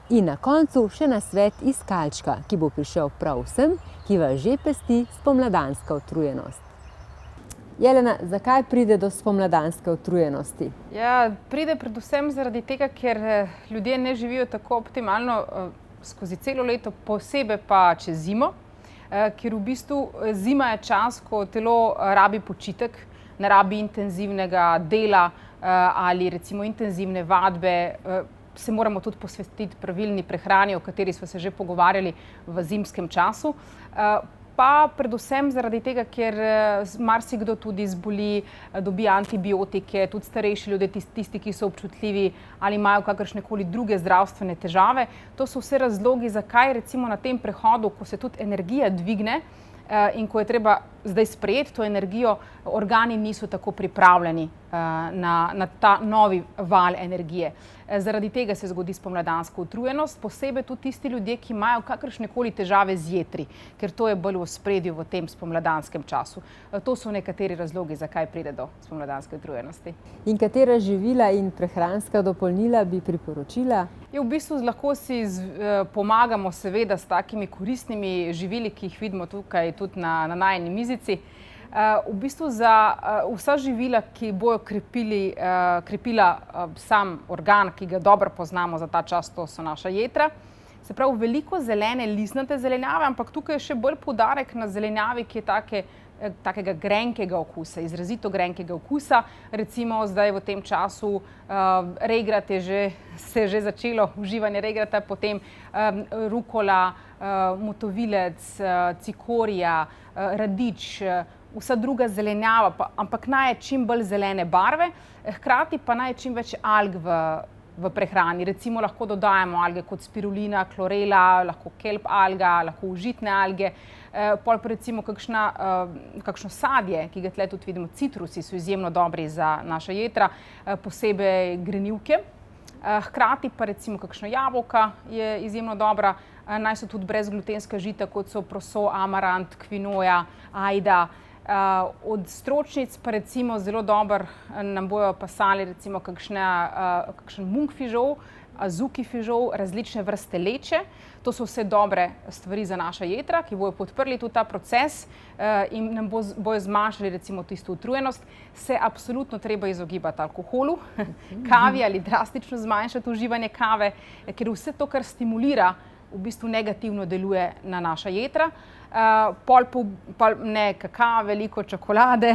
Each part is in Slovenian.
In na koncu še nasvet iz kalčka, ki bo prišel prav vsem, ki vas že pesti spomladanska utrujenost. Jelena, zakaj pride do spomladanske utrujenosti? Ja, pride predvsem zaradi tega, ker ljudje ne živijo tako optimalno skozi celo leto, posebej pa čez zimo, ker v bistvu zima je čas, ko telo rabi počitek, ne rabi intenzivnega dela ali recimo intenzivne vadbe. Se moramo tudi posvetiti pravilni prehrani, o kateri smo se že pogovarjali v zimskem času. Pa predvsem zaradi tega, ker marsikdo tudi zboli, dobi antibiotike, tudi starejši ljudje, tisti, ki so občutljivi ali imajo kakršnekoli druge zdravstvene težave. To so vse razlogi, zakaj recimo na tem prehodu, ko se tudi energija dvigne in ko je treba zdaj sprejeti to energijo, organi niso tako pripravljeni na ta novi val energije. Zaradi tega se zgodi spomladanska utrujenost, posebej tudi tisti ljudje, ki imajo kakršnekoli težave z jetri, ker to je bolj v ospredju v tem spomladanskem času. To so nekateri razlogi, zakaj pride do spomladanske utrujenosti. In katera živila in prehranska dopolnila bi priporočila? V bistvu lahko si pomagamo seveda s takimi koristnimi živili, ki jih vidimo tukaj tudi na najini mizici. V bistvu za vsa živila, ki bojo krepila sam organ, ki ga dobro poznamo za ta čas, to so naša jetra. Se pravi, veliko zelene, listnate zelenjave, ampak tukaj je še bolj poudarek na zelenjavi, ki je takega grenkega okusa, izrazito grenkega okusa. Recimo zdaj v tem času regrat se je že začelo, uživanje regrata, potem rukola, motovilec, cikorija, radič, vsa druga zelenjava, ampak naj je čim bolj zelene barve, hkrati pa naj je čim več alg v prehrani. Recimo lahko dodajamo alge kot spirulina, klorela, lahko kelp alga, lahko užitne alge, pol pa recimo kakšno sadje, ki ga tle tudi vidimo, citrusi so izjemno dobri za naša jetra, posebej grenivke. Hkrati pa recimo kakšno jabolka je izjemno dobra, naj so tudi brezglutenska žita, kot so proso, amarant, kvinoja, ajda. Od stročnic pa recimo zelo dober nam bojo pasali recimo kakšen mung fižol, azuki fižol, različne vrste leče. To so vse dobre stvari za naša jetra, ki bojo podprli tudi ta proces in nam bojo zmanjšali recimo tisto utrujenost. Se absolutno treba izogibati alkoholu, kavi ali drastično zmanjšati uživanje kave, ker vse to, kar stimulira, v bistvu negativno deluje na naša jetra. Ne kakava, veliko čokolade,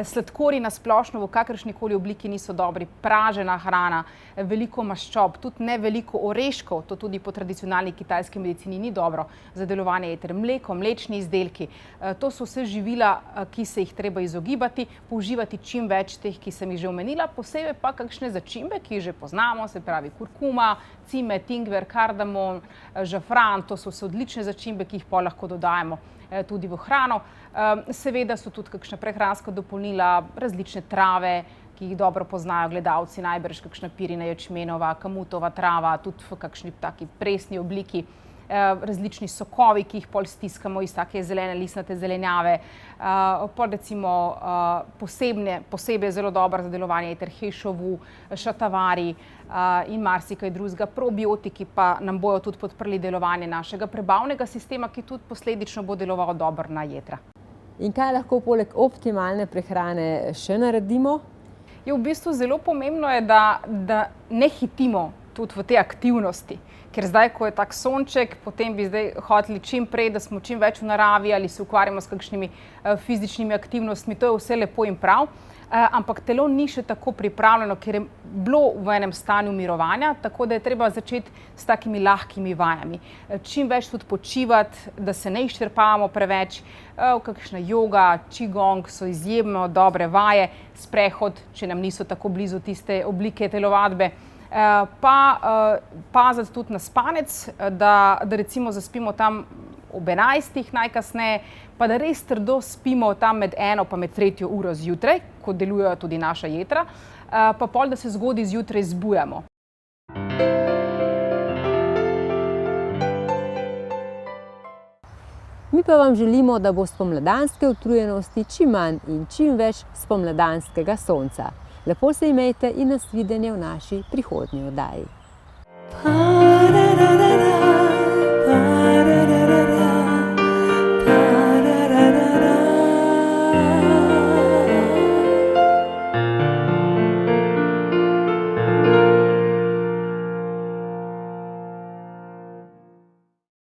sladkorji na splošno v kakršnikoli obliki niso dobri, pražena hrana, veliko maščob, tudi ne veliko oreškov, to tudi po tradicionalni kitajski medicini ni dobro za delovanje jeter, mleko, mlečni izdelki. To so vse živila, ki se jih treba izogibati, použivati čim več teh, ki sem jih že omenila, posebej pa kakšne začimbe, ki jih že poznamo, se pravi kurkuma, cimet, ingver, kardamom, žafran, to so vse odlične začimbe, ki jih pa lahko dodajamo tudi v hrano. Seveda so tudi kakšna prehranska dopolnila, različne trave, ki jih dobro poznajo gledalci, najbrž kakšna pirina ječmenova, kamutova trava, tudi v kakšni taki presni obliki, različni sokovi, ki jih pol stiskamo iz take zelene listnate zelenjave, pol recimo posebej zelo dobro za delovanje jeter hešovu, šatavari in marsikaj drugega. Probiotiki pa nam bojo tudi podprli delovanje našega prebavnega sistema, ki tudi posledično bo deloval dobro na jetra. In kaj lahko poleg optimalne prehrane še naredimo? V bistvu zelo pomembno je, da ne hitimo tudi v te aktivnosti. Ker zdaj, ko je tak sonček, potem bi zdaj hoteli čim prej, da smo čim več v naravi ali se ukvarjamo s kakšnimi fizičnimi aktivnostmi. To je vse lepo in prav, ampak telo ni še tako pripravljeno, ker je bilo v enem stanju mirovanja, tako da je treba začeti s takimi lahkimi vajami. Čim več tudi počivati, da se ne izčrpavamo preveč. Kakšna joga, qigong so izjemno dobre vaje, sprehod, če nam niso tako blizu tiste oblike telovadbe. Pa paziti tudi na spanec, da recimo zaspimo tam ob 11 najkasneje, pa da res trdo spimo tam med 1 pa med 3 uro zjutraj, ko delujejo tudi naša jetra, pa pol, da se zgodaj zjutraj zbujamo. Mi pa vam želimo, da bo spomladanske utrujenosti čim manj in čim več spomladanskega sonca. Lepo se imejte in nasvidenje v naši prihodnji oddaji.